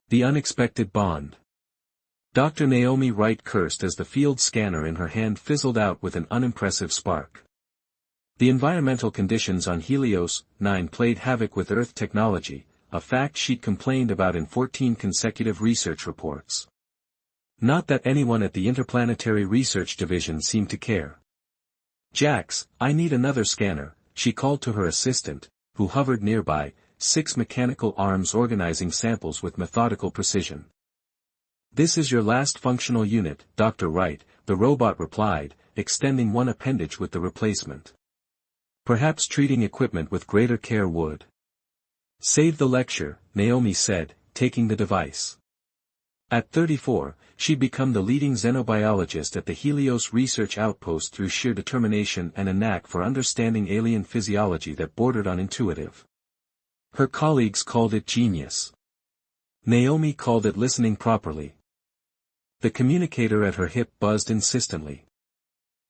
The unexpected bond. Dr. Naomi Wright cursed as the field scanner in her hand fizzled out with an unimpressive spark. The environmental conditions on Helios 9 played havoc with Earth technology, a fact she'd complained about in 14 consecutive research reports. Not that anyone at the Interplanetary Research Division seemed to care. "Jax, I need another scanner," she called to her assistant, who hovered nearby, 6 mechanical arms organizing samples with methodical precision. "This is your last functional unit, Dr. Wright," the robot replied, extending one appendage with the replacement. "Perhaps treating equipment with greater care would save the lecture," Naomi said, taking the device. At 34, she'd become the leading xenobiologist at the Helios Research Outpost through sheer determination and a knack for understanding alien physiology that bordered on intuitive. Her colleagues called it genius. Naomi called it listening properly. The communicator at her hip buzzed insistently.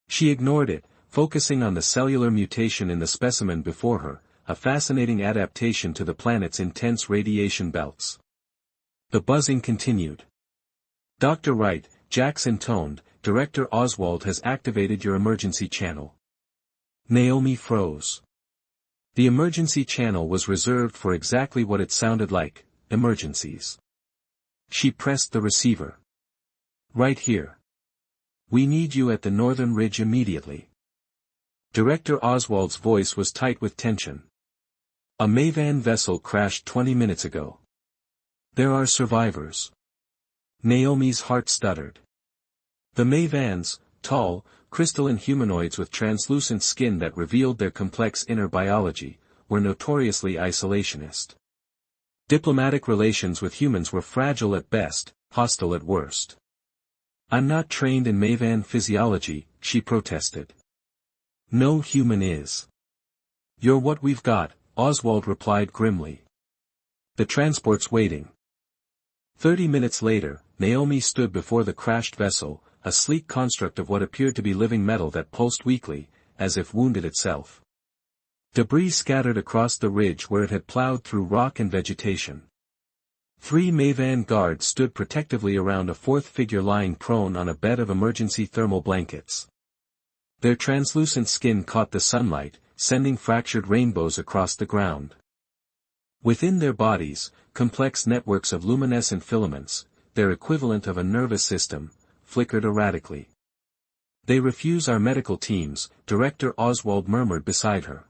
She ignored it, focusing on the cellular mutation in the specimen before her, a fascinating adaptation to the planet's intense radiation belts. The buzzing continued. "Dr. Wright," Jax intoned, "Director Oswald has activated your emergency channel." Naomi froze. The emergency channel was reserved for exactly what it sounded like, emergencies. She pressed the receiver. "Right here. We need you at the Northern Ridge immediately." Director Oswald's voice was tight with tension. "A Mavan vessel crashed 20 minutes ago. There are survivors." Naomi's heart stuttered. The Mavans, tall, crystalline humanoids with translucent skin that revealed their complex inner biology, were notoriously isolationist. Diplomatic relations with humans were fragile at best, hostile at worst. "I'm not trained in Mavan physiology," she protested. "No human is." "You're what we've got," Oswald replied grimly. "The transport's waiting." 30 minutes later, Naomi stood before the crashed vessel, a sleek construct of what appeared to be living metal that pulsed weakly, as if wounded itself. Debris scattered across the ridge where it had plowed through rock and vegetation. 3 Mavan guards stood protectively around a fourth figure lying prone on a bed of emergency thermal blankets. Their translucent skin caught the sunlight, sending fractured rainbows across the ground. Within their bodies, complex networks of luminescent filaments, their equivalent of a nervous system, flickered erratically. "They refuse our medical teams," Director Oswald murmured beside her.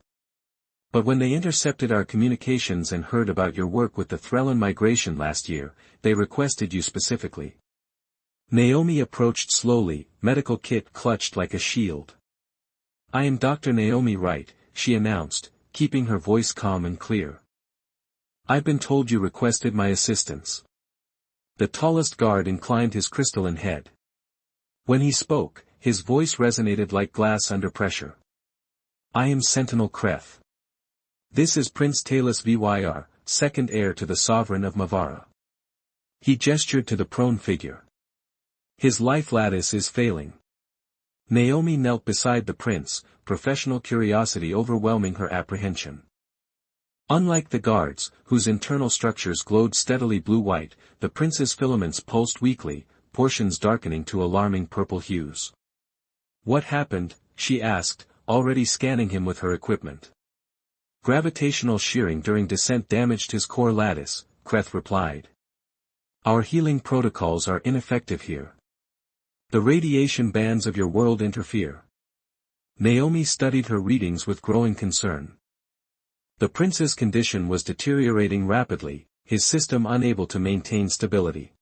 "But when they intercepted our communications and heard about your work with the Threllan migration last year, they requested you specifically." Naomi approached slowly, medical kit clutched like a shield. "I am Dr. Naomi Wright," she announced, keeping her voice calm and clear. "I've been told you requested my assistance." The tallest guard inclined his crystalline head. When he spoke, his voice resonated like glass under pressure. "I am Sentinel Kreth. This is Prince Talus Vyr, second heir to the sovereign of Mavara." He gestured to the prone figure. "His life lattice is failing." Naomi knelt beside the prince, professional curiosity overwhelming her apprehension. Unlike the guards, whose internal structures glowed steadily blue-white, the prince's filaments pulsed weakly, portions darkening to alarming purple hues. "What happened?" she asked, already scanning him with her equipment. "Gravitational shearing during descent damaged his core lattice," Kreth replied. "Our healing protocols are ineffective here. The radiation bands of your world interfere." Naomi studied her readings with growing concern. The prince's condition was deteriorating rapidly, his system unable to maintain stability.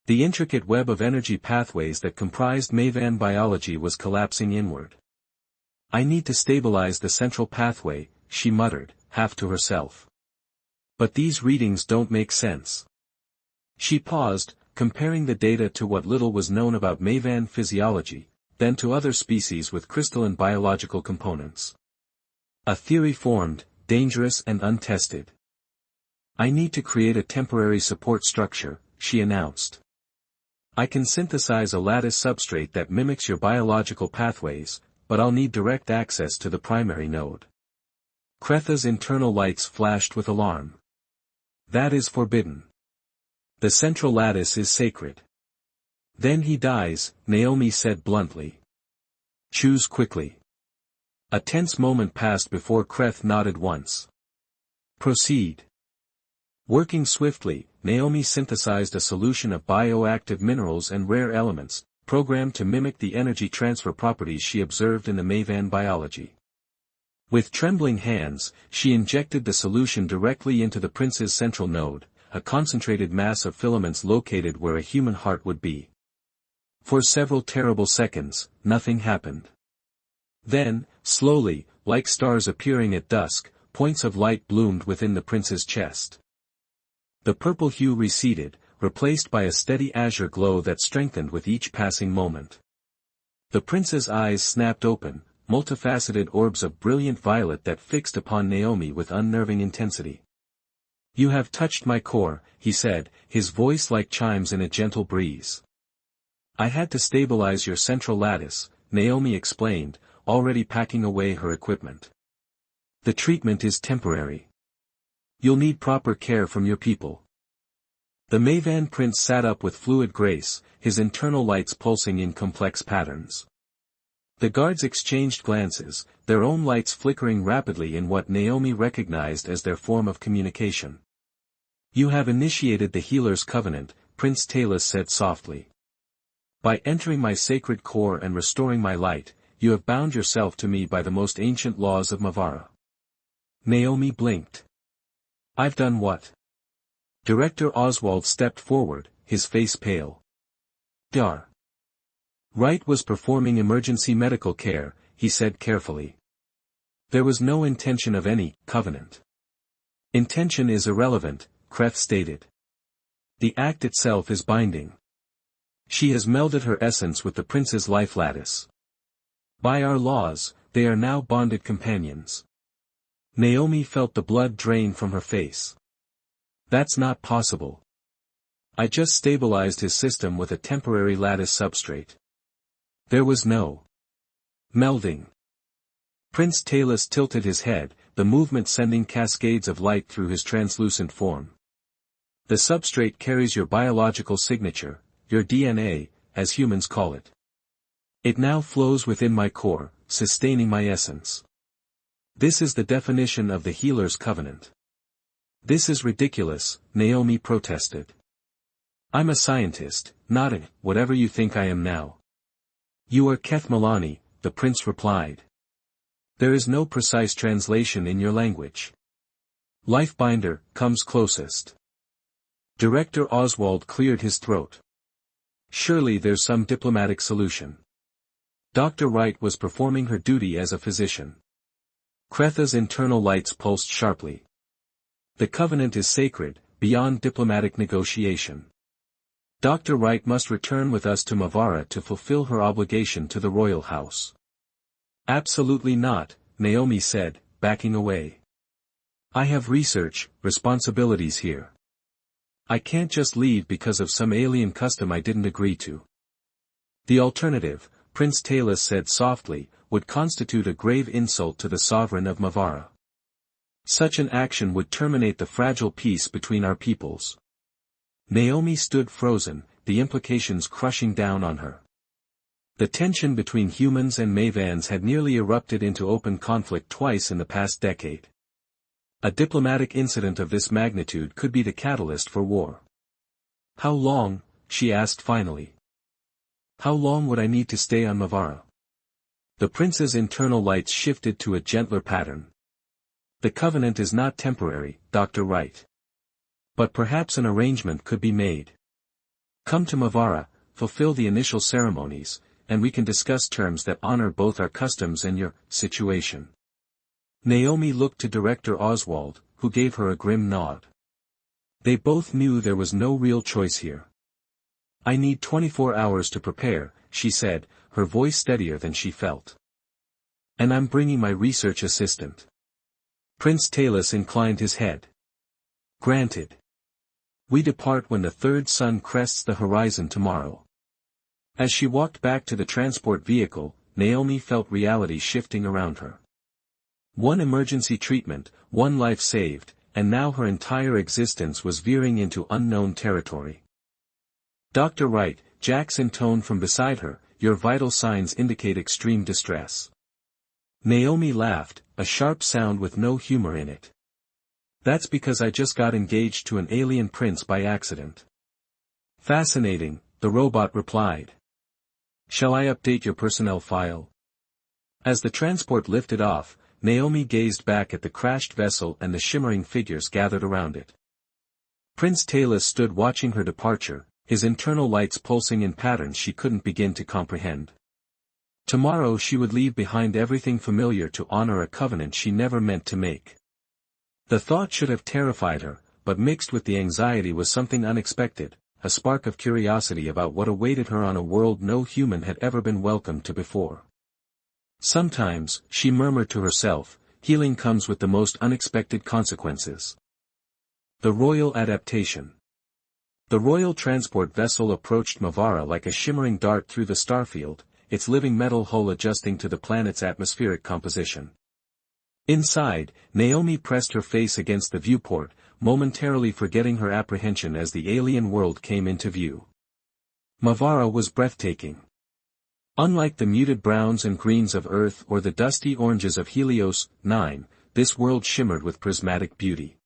The intricate web of energy pathways that comprised Mavan biology was collapsing inward. "I need to stabilize the central pathway," she muttered, half to herself. "But these readings don't make sense." She paused, comparing the data to what little was known about Mavan physiology, then to other species with crystalline biological components. A theory formed, dangerous and untested. "I need to create a temporary support structure," she announced. "I can synthesize a lattice substrate that mimics your biological pathways, but I'll need direct access to the primary node." Kretha's internal lights flashed with alarm. "That is forbidden." The central lattice is sacred. Then he dies, Naomi said bluntly. Choose quickly. A tense moment passed before Kreth nodded once. Proceed. Working swiftly, Naomi synthesized a solution of bioactive minerals and rare elements, programmed to mimic the energy transfer properties she observed in the Mavan biology. With trembling hands, she injected the solution directly into the prince's central node, a concentrated mass of filaments located where a human heart would be. For several terrible seconds, nothing happened. Then, slowly, like stars appearing at dusk, points of light bloomed within the prince's chest. The purple hue receded, replaced by a steady azure glow that strengthened with each passing moment. The prince's eyes snapped open, multifaceted orbs of brilliant violet that fixed upon Naomi with unnerving intensity. You have touched my core, he said, his voice like chimes in a gentle breeze. I had to stabilize your central lattice, Naomi explained, already packing away her equipment. The treatment is temporary. You'll need proper care from your people. The Mavan prince sat up with fluid grace, his internal lights pulsing in complex patterns. The guards exchanged glances, their own lights flickering rapidly in what Naomi recognized as their form of communication. You have initiated the healer's covenant, Prince Talus said softly. By entering my sacred core and restoring my light, you have bound yourself to me by the most ancient laws of Mavara. Naomi blinked. I've done what? Director Oswald stepped forward, his face pale. Dar. Wright was performing emergency medical care, he said carefully. There was no intention of any covenant. Intention is irrelevant, Kreth stated. The act itself is binding. She has melded her essence with the prince's life lattice. By our laws, they are now bonded companions. Naomi felt the blood drain from her face. That's not possible. I just stabilized his system with a temporary lattice substrate. There was no melding. Prince Talus tilted his head, the movement sending cascades of light through his translucent form. The substrate carries your biological signature, your DNA, as humans call it. It now flows within my core, sustaining my essence. This is the definition of the healer's covenant. This is ridiculous, Naomi protested. I'm a scientist, not a whatever you think I am now. You are Keth Milani, the prince replied. There is no precise translation in your language. Lifebinder comes closest. Director Oswald cleared his throat. Surely there's some diplomatic solution. Dr. Wright was performing her duty as a physician. Kretha's internal lights pulsed sharply. The covenant is sacred, beyond diplomatic negotiation. Dr. Wright must return with us to Mavara to fulfill her obligation to the royal house. Absolutely not, Naomi said, backing away. I have research, responsibilities here. I can't just leave because of some alien custom I didn't agree to. The alternative, Prince Talus said softly, would constitute a grave insult to the sovereign of Mavara. Such an action would terminate the fragile peace between our peoples. Naomi stood frozen, the implications crushing down on her. The tension between humans and Mavans had nearly erupted into open conflict twice in the past decade. A diplomatic incident of this magnitude could be the catalyst for war. How long, she asked finally. How long would I need to stay on Mavara? The prince's internal lights shifted to a gentler pattern. The covenant is not temporary, Dr. Wright. But perhaps an arrangement could be made. Come to Mavara, fulfill the initial ceremonies, and we can discuss terms that honor both our customs and your situation. Naomi looked to Director Oswald, who gave her a grim nod. They both knew there was no real choice here. I need 24 hours to prepare, she said, her voice steadier than she felt. And I'm bringing my research assistant. Prince Talus inclined his head. Granted. We depart when the third sun crests the horizon tomorrow. As she walked back to the transport vehicle, Naomi felt reality shifting around her. One emergency treatment, one life saved, and now her entire existence was veering into unknown territory. "Dr. Wright," Jack's intoned from beside her, "your vital signs indicate extreme distress." Naomi laughed, a sharp sound with no humor in it. "That's because I just got engaged to an alien prince by accident." "Fascinating," the robot replied. "Shall I update your personnel file?" As the transport lifted off, Naomi gazed back at the crashed vessel and the shimmering figures gathered around it. Prince Talus stood watching her departure, his internal lights pulsing in patterns she couldn't begin to comprehend. Tomorrow she would leave behind everything familiar to honor a covenant she never meant to make. The thought should have terrified her, but mixed with the anxiety was something unexpected, a spark of curiosity about what awaited her on a world no human had ever been welcomed to before. Sometimes, she murmured to herself, healing comes with the most unexpected consequences. The Royal Adaptation. The royal transport vessel approached Mavara like a shimmering dart through the starfield, its living metal hull adjusting to the planet's atmospheric composition. Inside, Naomi pressed her face against the viewport, momentarily forgetting her apprehension as the alien world came into view. Mavara was breathtaking. Unlike the muted browns and greens of Earth or the dusty oranges of Helios 9, this world shimmered with prismatic beauty.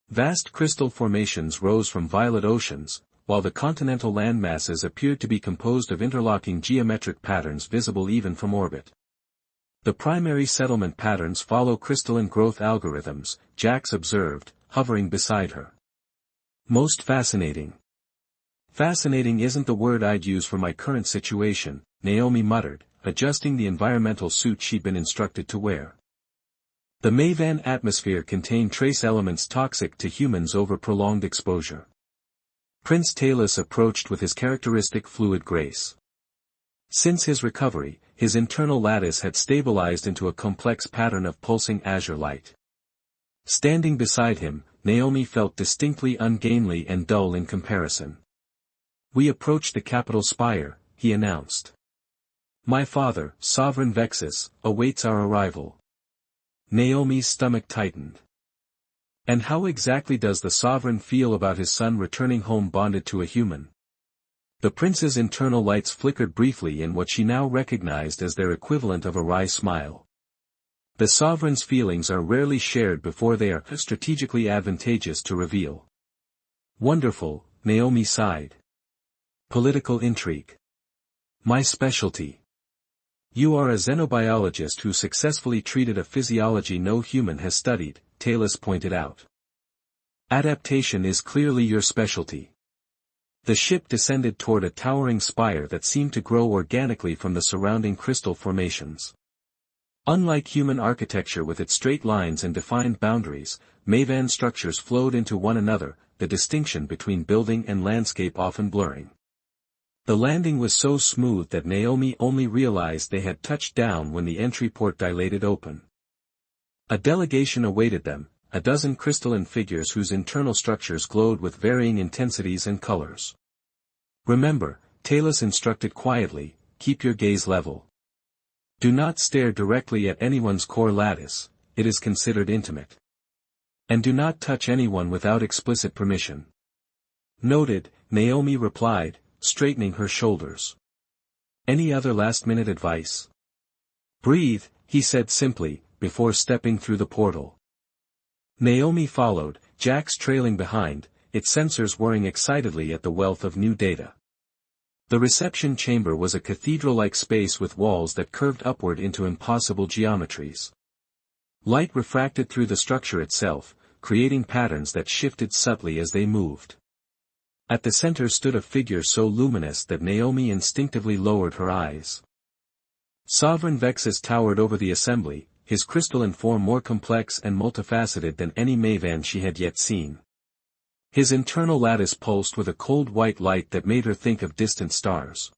Vast crystal formations rose from violet oceans, while the continental landmasses appeared to be composed of interlocking geometric patterns visible even from orbit. The primary settlement patterns follow crystalline growth algorithms, Jax observed, hovering beside her. "Most fascinating." "Fascinating isn't the word I'd use for my current situation," Naomi muttered, adjusting the environmental suit she'd been instructed to wear. The Mavan atmosphere contained trace elements toxic to humans over prolonged exposure. Prince Talus approached with his characteristic fluid grace. Since his recovery, his internal lattice had stabilized into a complex pattern of pulsing azure light. Standing beside him, Naomi felt distinctly ungainly and dull in comparison. "We approach the capital spire," he announced. "My father, Sovereign Vexus, awaits our arrival." Naomi's stomach tightened. And how exactly does the sovereign feel about his son returning home bonded to a human? The prince's internal lights flickered briefly in what she now recognized as their equivalent of a wry smile. The sovereign's feelings are rarely shared before they are strategically advantageous to reveal. "Wonderful," Naomi sighed. "Political intrigue. My specialty." "You are a xenobiologist who successfully treated a physiology no human has studied," Talus pointed out. "Adaptation is clearly your specialty." The ship descended toward a towering spire that seemed to grow organically from the surrounding crystal formations. Unlike human architecture with its straight lines and defined boundaries, Mavan structures flowed into one another, the distinction between building and landscape often blurring. The landing was so smooth that Naomi only realized they had touched down when the entry port dilated open. A delegation awaited them, a dozen crystalline figures whose internal structures glowed with varying intensities and colors. "Remember," Talus instructed quietly, "keep your gaze level. Do not stare directly at anyone's core lattice, it is considered intimate. And do not touch anyone without explicit permission." "Noted," Naomi replied, straightening her shoulders. "Any other last-minute advice?" "Breathe," he said simply, before stepping through the portal. Naomi followed, Jax trailing behind, its sensors whirring excitedly at the wealth of new data. The reception chamber was a cathedral-like space with walls that curved upward into impossible geometries. Light refracted through the structure itself, creating patterns that shifted subtly as they moved. At the center stood a figure so luminous that Naomi instinctively lowered her eyes. Sovereign Vexus towered over the assembly, his crystalline form more complex and multifaceted than any Mavan she had yet seen. His internal lattice pulsed with a cold white light that made her think of distant stars.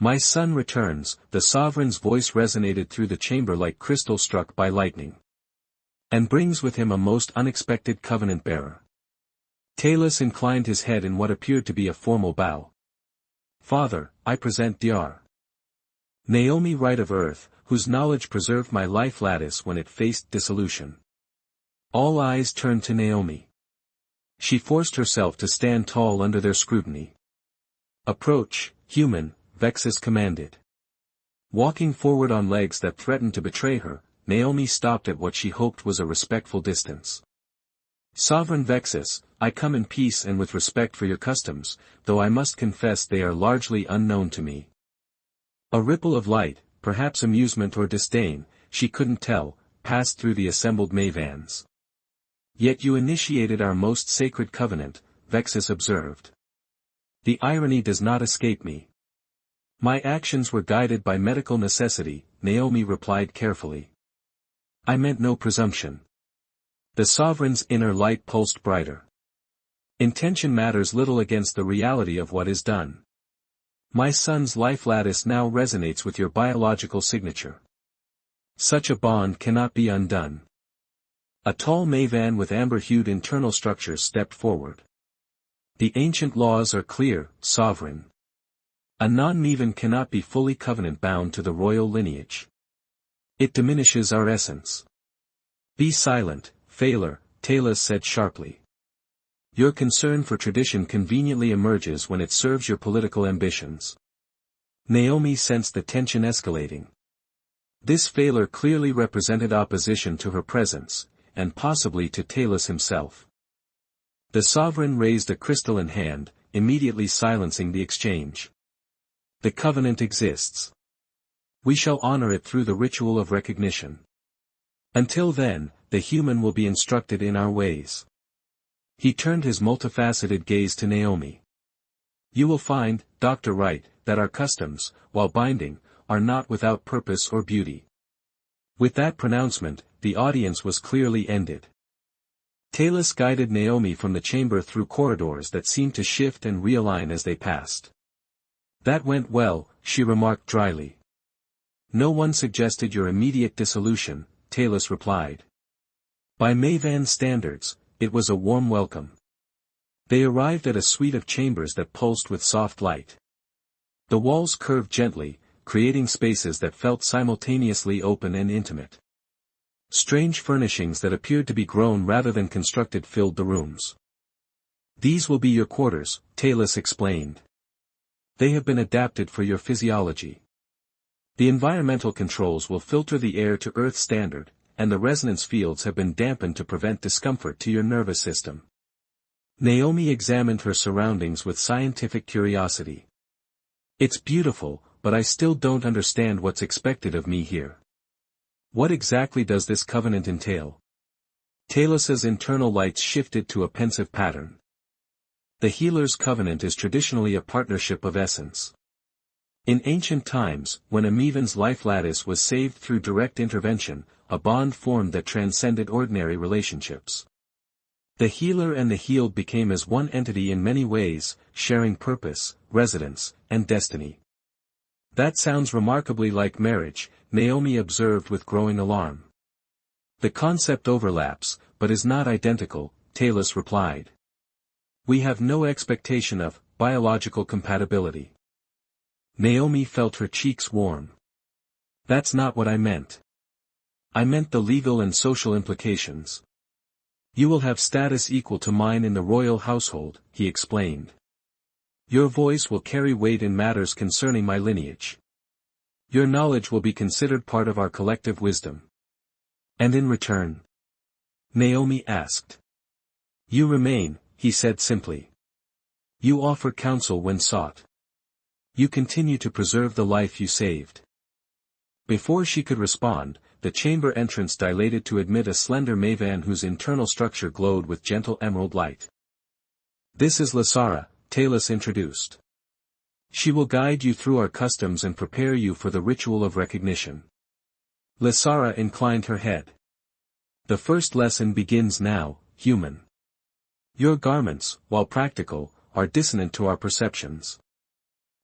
"My son returns," the sovereign's voice resonated through the chamber like crystal struck by lightning. "And brings with him a most unexpected covenant-bearer." Talus inclined his head in what appeared to be a formal bow. "Father, I present Dr. Naomi Wright of Earth, whose knowledge preserved my life lattice when it faced dissolution." All eyes turned to Naomi. She forced herself to stand tall under their scrutiny. "Approach, human," Vexus commanded. Walking forward on legs that threatened to betray her, Naomi stopped at what she hoped was a respectful distance. "Sovereign Vexus, I come in peace and with respect for your customs, though I must confess they are largely unknown to me." A ripple of light, perhaps amusement or disdain, she couldn't tell, passed through the assembled Mavans. "Yet you initiated our most sacred covenant," Vexus observed. "The irony does not escape me." "My actions were guided by medical necessity," Naomi replied carefully. "I meant no presumption." The sovereign's inner light pulsed brighter. "Intention matters little against the reality of what is done. My son's life lattice now resonates with your biological signature. Such a bond cannot be undone." A tall Mavan with amber-hued internal structures stepped forward. "The ancient laws are clear, Sovereign. A non-Mavan cannot be fully covenant-bound to the royal lineage. It diminishes our essence." "Be silent, Phaler," Talus said sharply. "Your concern for tradition conveniently emerges when it serves your political ambitions." Naomi sensed the tension escalating. This Phaler clearly represented opposition to her presence, and possibly to Talus himself. The sovereign raised a crystalline hand, immediately silencing the exchange. "The covenant exists. We shall honor it through the ritual of recognition. Until then, the human will be instructed in our ways." He turned his multifaceted gaze to Naomi. "You will find, Dr. Wright, that our customs, while binding, are not without purpose or beauty." With that pronouncement, the audience was clearly ended. Talus guided Naomi from the chamber through corridors that seemed to shift and realign as they passed. "That went well," she remarked dryly. "No one suggested your immediate dissolution," Talus replied. By Mavan standards, it was a warm welcome. They arrived at a suite of chambers that pulsed with soft light. The walls curved gently, creating spaces that felt simultaneously open and intimate. Strange furnishings that appeared to be grown rather than constructed filled the rooms. "These will be your quarters," Talus explained. "They have been adapted for your physiology. The environmental controls will filter the air to Earth standard, and the resonance fields have been dampened to prevent discomfort to your nervous system." Naomi examined her surroundings with scientific curiosity. "It's beautiful, but I still don't understand what's expected of me here. What exactly does this covenant entail?" Talus's internal lights shifted to a pensive pattern. "The healer's covenant is traditionally a partnership of essence. In ancient times, when a Mavan's life lattice was saved through direct intervention, a bond formed that transcended ordinary relationships. The healer and the healed became as one entity in many ways, sharing purpose, residence, and destiny." "That sounds remarkably like marriage," Naomi observed with growing alarm. "The concept overlaps, but is not identical," Talus replied. "We have no expectation of biological compatibility." Naomi felt her cheeks warm. "That's not what I meant. I meant the legal and social implications. You will have status equal to mine in the royal household," he explained. "Your voice will carry weight in matters concerning my lineage. Your knowledge will be considered part of our collective wisdom." "And in return?" Naomi asked. "You remain," he said simply. "You offer counsel when sought. You continue to preserve the life you saved." Before she could respond, the chamber entrance dilated to admit a slender Mavan whose internal structure glowed with gentle emerald light. "This is Lysara," Talus introduced. "She will guide you through our customs and prepare you for the ritual of recognition." Lysara inclined her head. "The first lesson begins now, human. Your garments, while practical, are dissonant to our perceptions.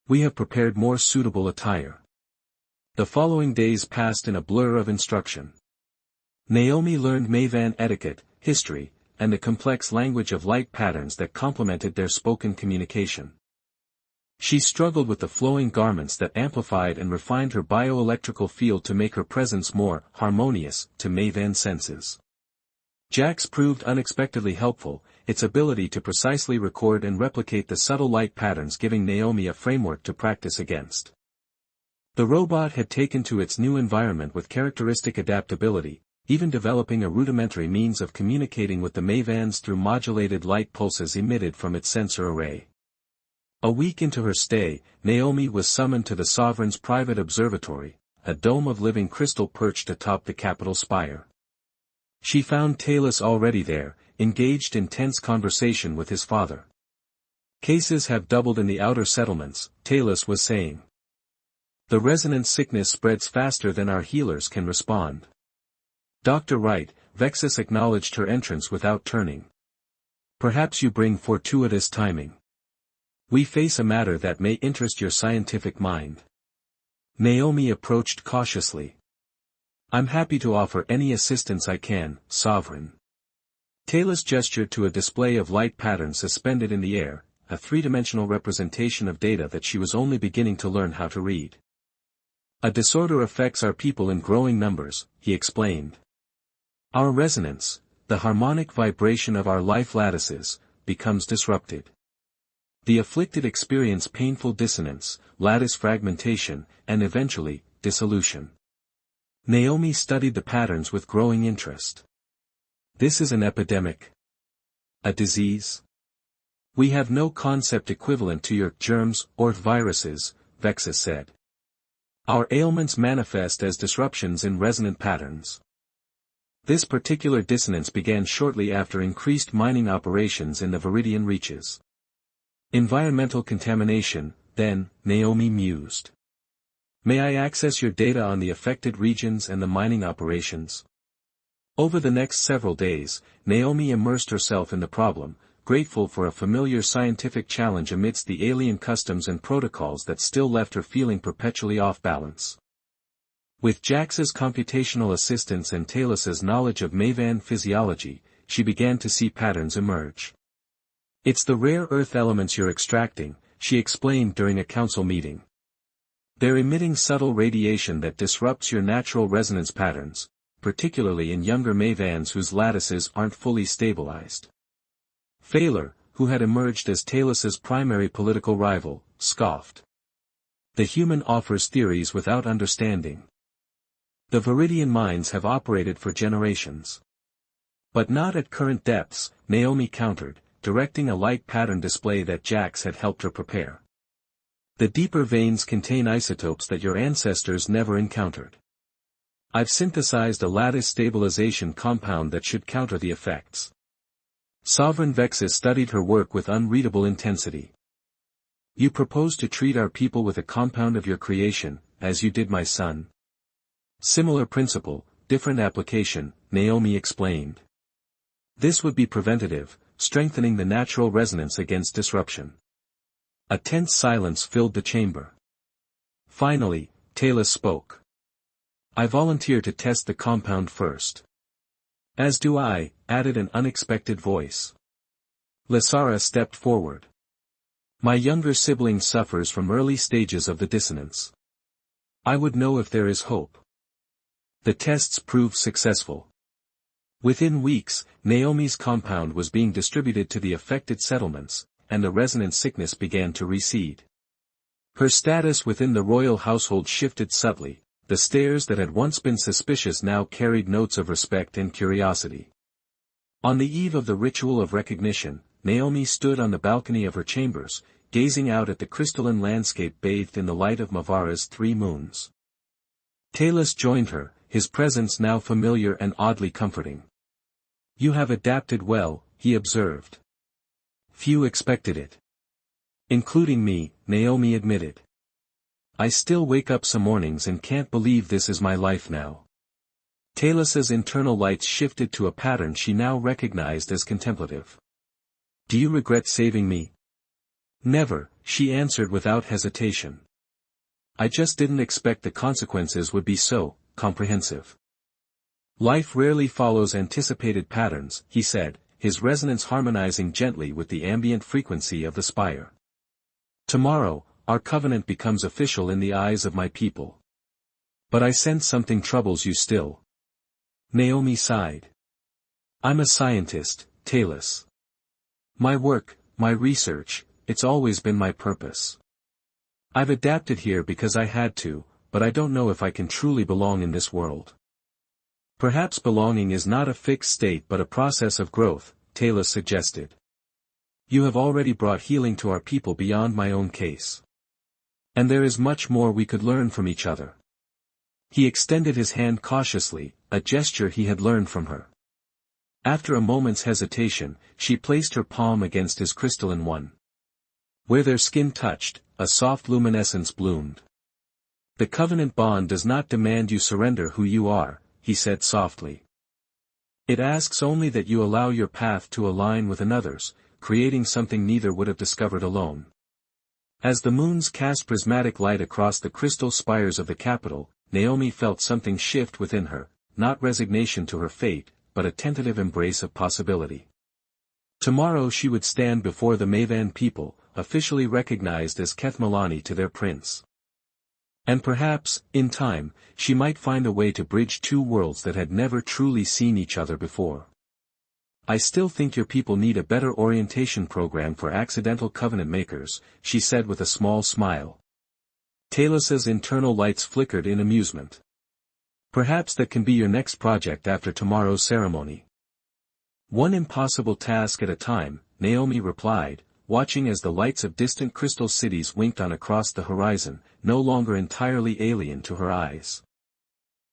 We have prepared more suitable attire." The following days passed in a blur of instruction. Naomi learned Mavan etiquette, history, and the complex language of light patterns that complemented their spoken communication. She struggled with the flowing garments that amplified and refined her bioelectrical field to make her presence more harmonious to Mavan senses. Jax proved unexpectedly helpful, its ability to precisely record and replicate the subtle light patterns giving Naomi a framework to practice against. The robot had taken to its new environment with characteristic adaptability, even developing a rudimentary means of communicating with the Mavans through modulated light pulses emitted from its sensor array. A week into her stay, Naomi was summoned to the Sovereign's private observatory, a dome of living crystal perched atop the capital spire. She found Talus already there, engaged in tense conversation with his father. "Cases have doubled in the outer settlements," Talus was saying. "The resonance sickness spreads faster than our healers can respond." "Dr. Wright," Vexus acknowledged her entrance without turning. "Perhaps you bring fortuitous timing. We face a matter that may interest your scientific mind." Naomi approached cautiously. "I'm happy to offer any assistance I can, Sovereign." Talus gestured to a display of light patterns suspended in the air, a three-dimensional representation of data that she was only beginning to learn how to read. "A disorder affects our people in growing numbers," he explained. "Our resonance, the harmonic vibration of our life lattices, becomes disrupted. The afflicted experience painful dissonance, lattice fragmentation, and eventually, dissolution." Naomi studied the patterns with growing interest. "This is an epidemic. A disease? We have no concept equivalent to your germs or viruses," Vexus said. "Our ailments manifest as disruptions in resonant patterns. This particular dissonance began shortly after increased mining operations in the Viridian reaches." "Environmental contamination, then," Naomi mused. "May I access your data on the affected regions and the mining operations?" Over the next several days, Naomi immersed herself in the problem, grateful for a familiar scientific challenge amidst the alien customs and protocols that still left her feeling perpetually off balance. With Jax's computational assistance and Talus's knowledge of Mavan physiology, she began to see patterns emerge. "It's the rare earth elements you're extracting," she explained during a council meeting. "They're emitting subtle radiation that disrupts your natural resonance patterns, particularly in younger Mavans whose lattices aren't fully stabilized." Phaler, who had emerged as Talus's primary political rival, scoffed. "The human offers theories without understanding. The Viridian mines have operated for generations." "But not at current depths," Naomi countered, directing a light pattern display that Jax had helped her prepare. "The deeper veins contain isotopes that your ancestors never encountered. I've synthesized a lattice stabilization compound that should counter the effects." Sovereign Vexus studied her work with unreadable intensity. "You propose to treat our people with a compound of your creation, as you did my son?" "Similar principle, different application," Naomi explained. "This would be preventative, strengthening the natural resonance against disruption." A tense silence filled the chamber. Finally, Talus spoke. "I volunteer to test the compound first." "As do I," added an unexpected voice. Lysara stepped forward. "My younger sibling suffers from early stages of the dissonance. I would know if there is hope." The tests proved successful. Within weeks, Naomi's compound was being distributed to the affected settlements, and the resonance sickness began to recede. Her status within the royal household shifted subtly, the stares that had once been suspicious now carried notes of respect and curiosity. On the eve of the ritual of recognition, Naomi stood on the balcony of her chambers, gazing out at the crystalline landscape bathed in the light of Mavara's 3 moons. Talus joined her, his presence now familiar and oddly comforting. "You have adapted well," he observed. "Few expected it." "Including me," Naomi admitted. "I still wake up some mornings and can't believe this is my life now." Talus's internal lights shifted to a pattern she now recognized as contemplative. "Do you regret saving me?" "Never," she answered without hesitation. "I just didn't expect the consequences would be so comprehensive." "Life rarely follows anticipated patterns," he said, his resonance harmonizing gently with the ambient frequency of the spire. "Tomorrow, our covenant becomes official in the eyes of my people. But I sense something troubles you still." Naomi sighed. I'm a scientist, Talus. My work, my research, it's always been my purpose. I've adapted here because I had to, but I don't know if I can truly belong in this world. Perhaps belonging is not a fixed state but a process of growth, Talus suggested. You have already brought healing to our people beyond my own case. And there is much more we could learn from each other. He extended his hand cautiously, a gesture he had learned from her. After a moment's hesitation, she placed her palm against his crystalline one. Where their skin touched, a soft luminescence bloomed. The covenant bond does not demand you surrender who you are, he said softly. It asks only that you allow your path to align with another's, creating something neither would have discovered alone. As the moons cast prismatic light across the crystal spires of the capital, Naomi felt something shift within her, not resignation to her fate, but a tentative embrace of possibility. Tomorrow she would stand before the Mavan people, officially recognized as Kethmalani to their prince. And perhaps, in time, she might find a way to bridge two worlds that had never truly seen each other before. I still think your people need a better orientation program for accidental covenant makers, she said with a small smile. Talus's internal lights flickered in amusement. Perhaps that can be your next project after tomorrow's ceremony. One impossible task at a time, Naomi replied, watching as the lights of distant crystal cities winked on across the horizon, no longer entirely alien to her eyes.